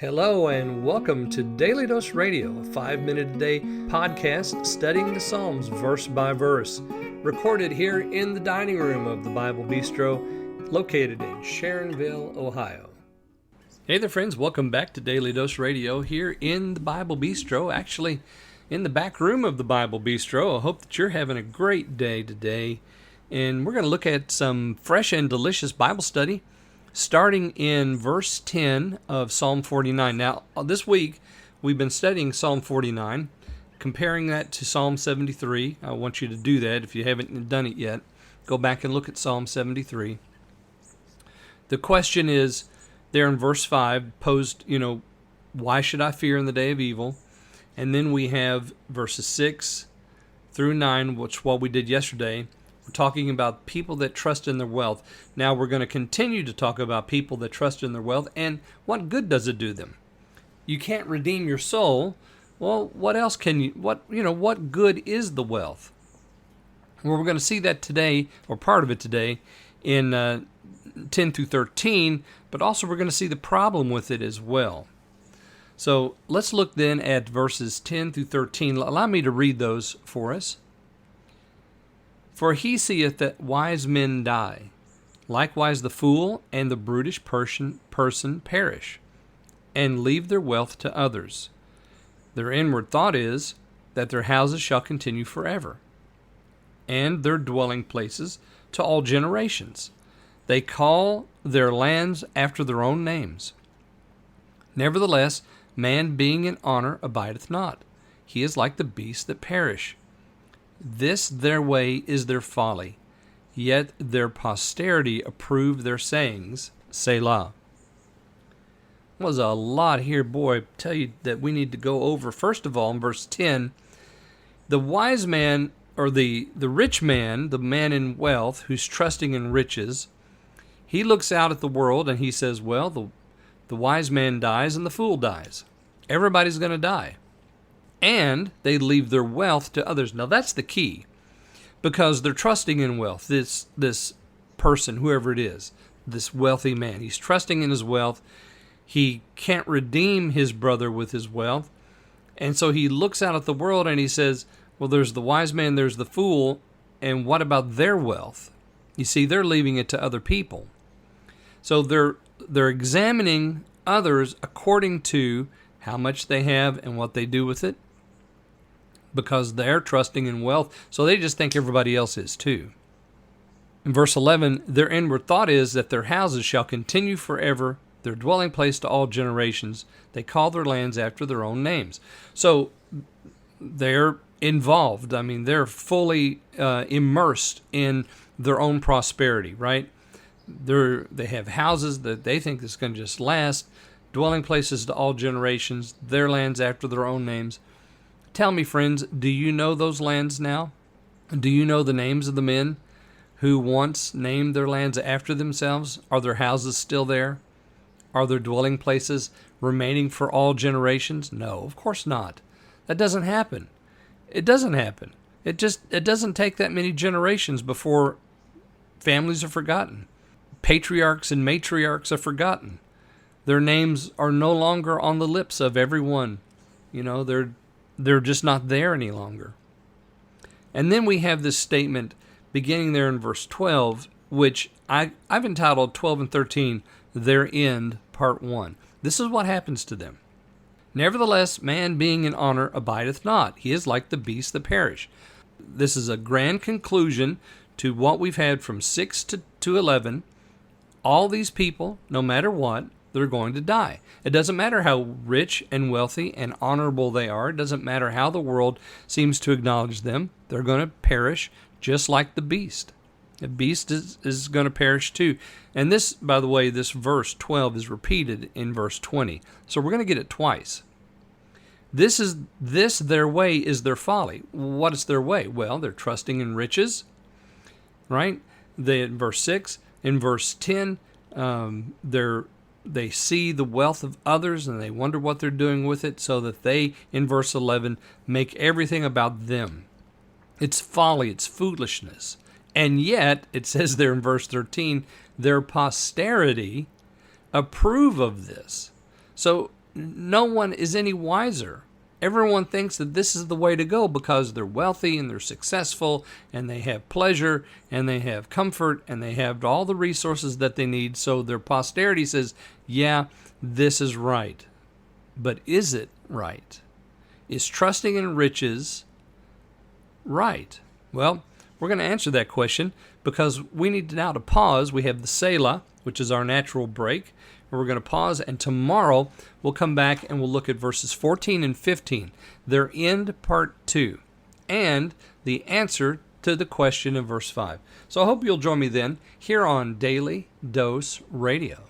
Hello and welcome to Daily Dose Radio, a 5-minute-a-day podcast studying the Psalms verse by verse, recorded here in the dining room of the Bible Bistro, located in Sharonville, Ohio. Hey there friends, welcome back to Daily Dose Radio here in the Bible Bistro, actually in the back room of the Bible Bistro. I hope that you're having a great day today, and we're going to look at some fresh and delicious Bible study starting in verse 10 of Psalm 49. Now, this week, we've been studying Psalm 49, comparing that to Psalm 73. I want you to do that if you haven't done it yet. Go back and look at Psalm 73. The question is, there in verse 5, posed, why should I fear in the day of evil? And then we have verses 6 through 9, which is what we did yesterday. We're talking about people that trust in their wealth. Now we're going to continue to talk about people that trust in their wealth and what good does it do them? You can't redeem your soul. Well, what else can you, what good is the wealth? Well, we're going to see that today, or part of it today, in 10 through 13, but also we're going to see the problem with it as well. So let's look then at verses 10 through 13. Allow me to read those for us. For he seeth that wise men die, likewise the fool and the brutish person perish, and leave their wealth to others. Their inward thought is that their houses shall continue forever, and their dwelling places to all generations. They call their lands after their own names. Nevertheless, man being in honor abideth not. He is like the beasts that perish. This their way is their folly, yet their posterity approve their sayings. Selah. Was a lot here, boy. I tell you that we need to go over. First of all, in verse 10, the wise man, or the rich man, the man in wealth who's trusting in riches, he looks out at the world and he says, well, the wise man dies and the fool dies. Everybody's going to die. And they leave their wealth to others. Now that's the key, because they're trusting in wealth. This person, whoever it is, this wealthy man, he's trusting in his wealth. He can't redeem his brother with his wealth. And so he looks out at the world and he says, well, there's the wise man, there's the fool, and what about their wealth? You see, they're leaving it to other people. So they're examining others according to how much they have and what they do with it, because they're trusting in wealth, so they just think everybody else is too. In verse 11, their inward thought is that their houses shall continue forever, their dwelling place to all generations. They call their lands after their own names. So they're involved. I mean, they're fully immersed in their own prosperity, right? They have houses that they think is going to just last, dwelling places to all generations, their lands after their own names. Tell me, friends, do you know those lands now? Do you know the names of the men who once named their lands after themselves? Are their houses still there? Are their dwelling places remaining for all generations? No, of course not. That doesn't happen. It doesn't happen. It doesn't take that many generations before families are forgotten. Patriarchs and matriarchs are forgotten. Their names are no longer on the lips of everyone. They're just not there any longer. And then we have this statement beginning there in verse 12, which I've entitled 12 and 13, Their End, Part 1. This is what happens to them. Nevertheless, man being in honor abideth not. He is like the beasts that perish. This is a grand conclusion to what we've had from 6 to 11. All these people, no matter what, they're going to die. It doesn't matter how rich and wealthy and honorable they are. It doesn't matter how the world seems to acknowledge them. They're going to perish just like the beast. The beast is going to perish too. And this, by the way, this verse 12 is repeated in verse 20. So we're going to get it twice. This their way is their folly. What is their way? Well, they're trusting in riches, right? In verse 6, in verse 10, they see the wealth of others and they wonder what they're doing with it, so that they, in verse 11, make everything about them. It's folly, it's foolishness. And yet, it says there in verse 13, their posterity approve of this. So no one is any wiser. Everyone thinks that this is the way to go because they're wealthy and they're successful and they have pleasure and they have comfort and they have all the resources that they need. So their posterity says, yeah, this is right. But is it right? Is trusting in riches right? Well, we're going to answer that question because we need now to pause. We have the Selah, which is our natural break. We're going to pause, and tomorrow we'll come back and we'll look at verses 14 and 15. Their end, part 2, and the answer to the question in verse 5. So I hope you'll join me then here on Daily Dose Radio.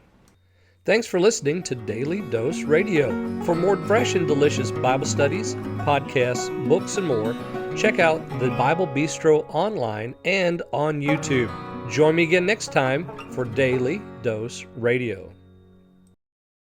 Thanks for listening to Daily Dose Radio. For more fresh and delicious Bible studies, podcasts, books, and more, check out the Bible Bistro online and on YouTube. Join me again next time for Daily Dose Radio.